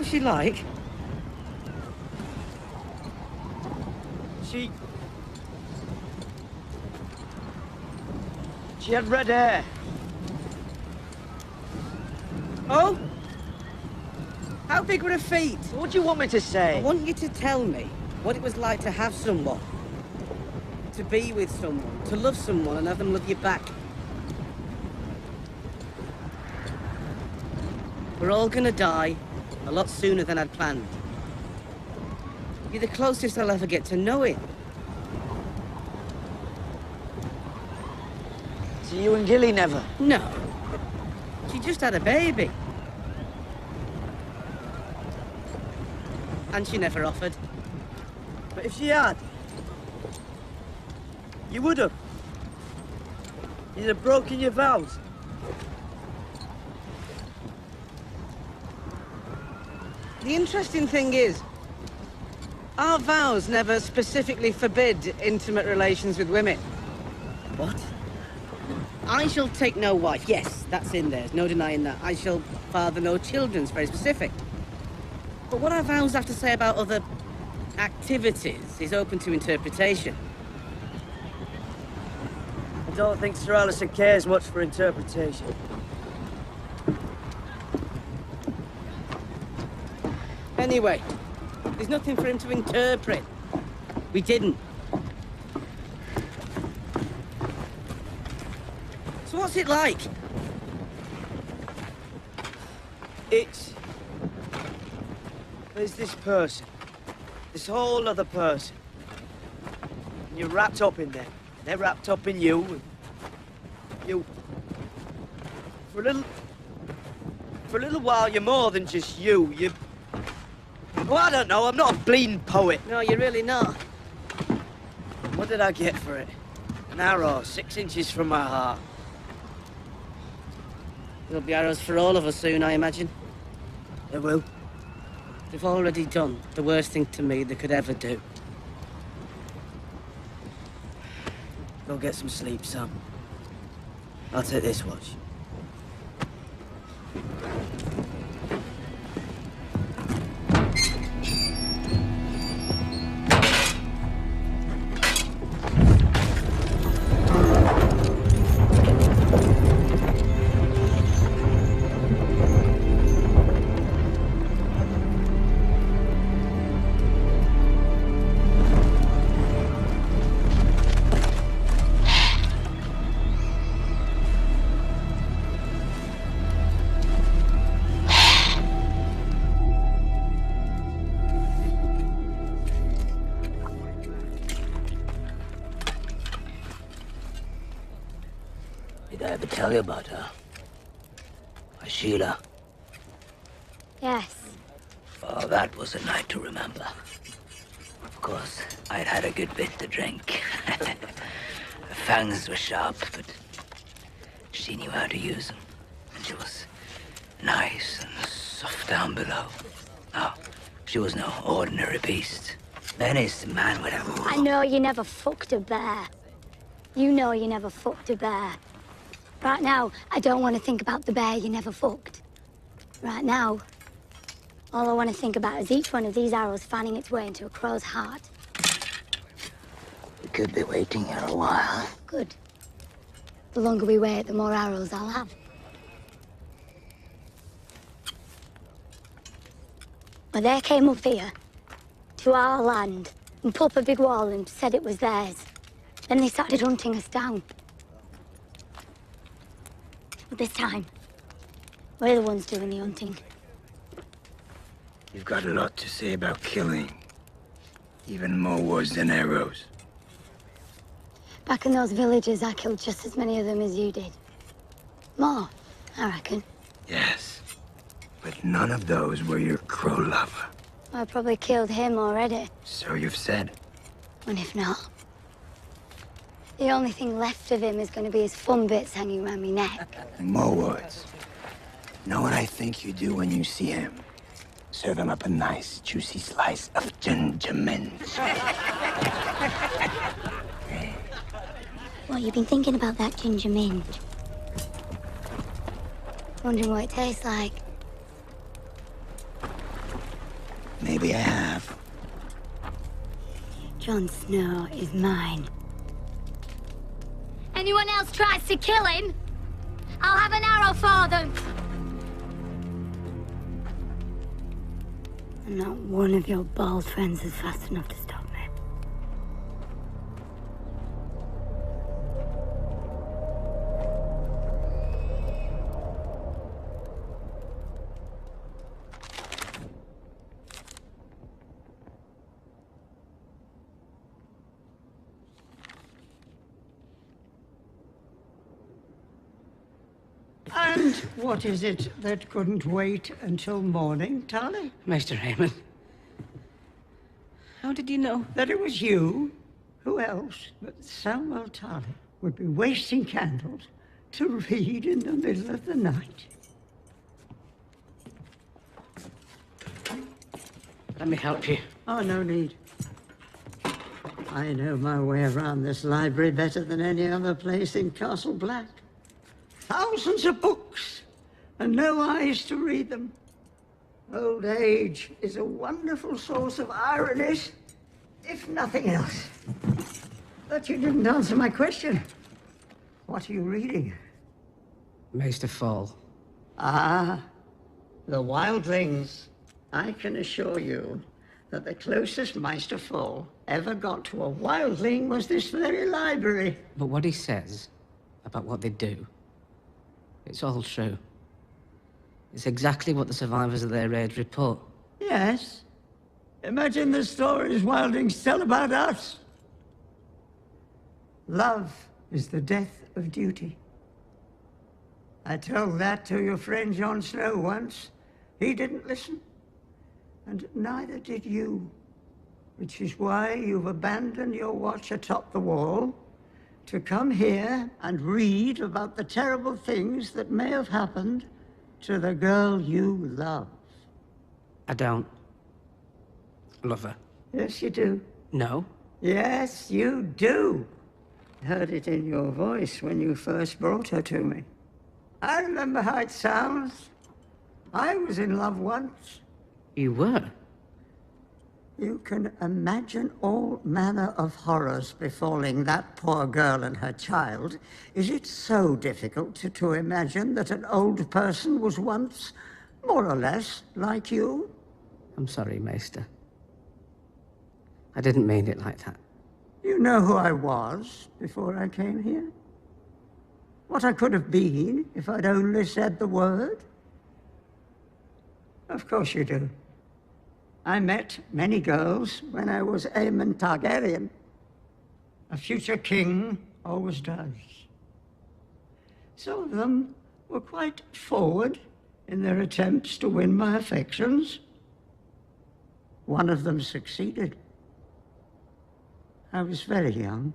What's she like? She had red hair. Oh? How big were her feet? What do you want me to I say? want you to tell me what it was like to have someone. To be with someone. To love someone and have them love you back. We're all gonna die a lot sooner than I'd planned. You're the closest I'll ever get to knowing. So you and Gilly never? No. She just had a baby. And she never offered. But if she had, you would have. You'd have broken your vows. The interesting thing is, our vows never specifically forbid intimate relations with women. What? I shall take no wife. Yes, that's in there. There's no denying that. I shall father no children. It's very specific. But what our vows have to say about other activities is open to interpretation. I don't think Sir Alistair cares much for interpretation. Anyway, there's nothing for him to interpret. We didn't. So what's it like? There's this person. This whole other person. And you're wrapped up in them. They're wrapped up in you. And you... For a little while, you're more than just you. You... Oh, I don't know. I'm not a bleeding poet. No, you're really not. What did I get for it? An arrow 6 inches from my heart. There'll be arrows for all of us soon, I imagine. There will. They've already done the worst thing to me they could ever do. Go get some sleep, Sam. I'll take this watch. Did I ever tell you about her? Sheila. Yes. Oh, that was a night to remember. Of course, I'd had a good bit to drink. Her fangs were sharp, but she knew how to use them. And she was nice and soft down below. Oh, she was no ordinary beast. Menace the man with a... I know you never fucked a bear. You know you never fucked a bear. Right now, I don't want to think about the bear you never fucked. Right now, all I want to think about is each one of these arrows finding its way into a crow's heart. We could be waiting here a while. Good. The longer we wait, the more arrows I'll have. Well, they came up here, to our land, and put up a big wall and said it was theirs. Then they started hunting us down. But this time, we're the ones doing the hunting. You've got a lot to say about killing. Even more words than arrows. Back in those villages, I killed just as many of them as you did. More, I reckon. Yes. But none of those were your crow lover. I probably killed him already. So you've said. And if not, the only thing left of him is going to be his fun bits hanging around my neck. More words. Know what I think you do when you see him? Serve him up a nice, juicy slice of ginger mint. What, you've been thinking about that ginger mint? Wondering what it tastes like. Jon Snow is mine. Anyone else tries to kill him, I'll have an arrow for them. And not one of your bald friends is fast enough to stop me. And what is it that couldn't wait until morning, Tarly? Maester Heyman. How did you know? That it was you? Who else but Samuel Tarly would be wasting candles to read in the middle of the night? Let me help you. Oh, no need. I know my way around this library better than any other place in Castle Black. Thousands of books, and no eyes to read them. Old age is a wonderful source of ironies, if nothing else. But you didn't answer my question. What are you reading? Maester Fall. Ah, the Wildlings. I can assure you that the closest Maester Fall ever got to a Wildling was this very library. But what he says about what they do, it's all true. It's exactly what the survivors of their raid report. Yes. Imagine the stories Wildlings tell about us. Love is the death of duty. I told that to your friend Jon Snow once. He didn't listen. And neither did you. Which is why you've abandoned your watch atop the wall to come here and read about the terrible things that may have happened to the girl you love. I don't love her. Yes, you do. No. Yes, you do. I heard it in your voice when you first brought her to me. I remember how it sounds. I was in love once. You were? You can imagine all manner of horrors befalling that poor girl and her child. Is it so difficult to imagine that an old person was once, more or less, like you? I'm sorry, Maester. I didn't mean it like that. You know who I was before I came here? What I could have been if I'd only said the word? Of course you do. I met many girls when I was Aemon Targaryen. A future king always does. Some of them were quite forward in their attempts to win my affections. One of them succeeded. I was very young.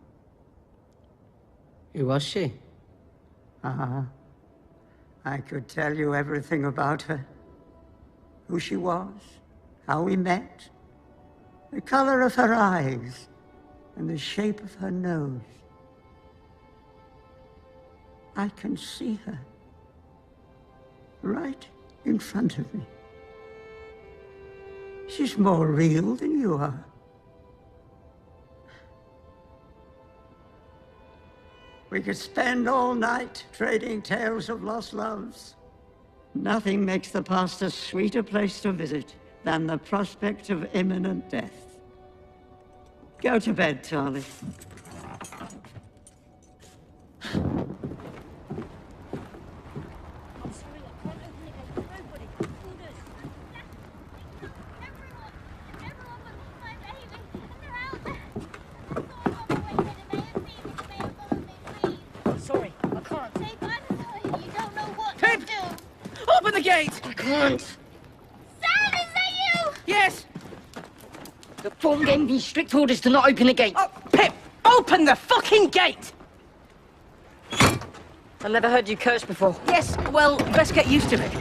Who was she? I could tell you everything about her. Who she was, how we met, the color of her eyes, and the shape of her nose. I can see her right in front of me. She's more real than you are. We could spend all night trading tales of lost loves. Nothing makes the past a sweeter place to visit than the prospect of imminent death. Go to bed, Tarly. Sorry, I can't. Say bye to Sally. You don't know what Pip! to do. Open the gate! I can't. Sam, is that you? Yes! The phone gave me strict orders to not open the gate. Oh, Pip! Open the fucking gate! I never heard you curse before. Yes, well, best get used to it.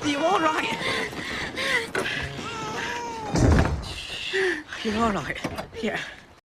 Are you all right? You're all right. Yeah.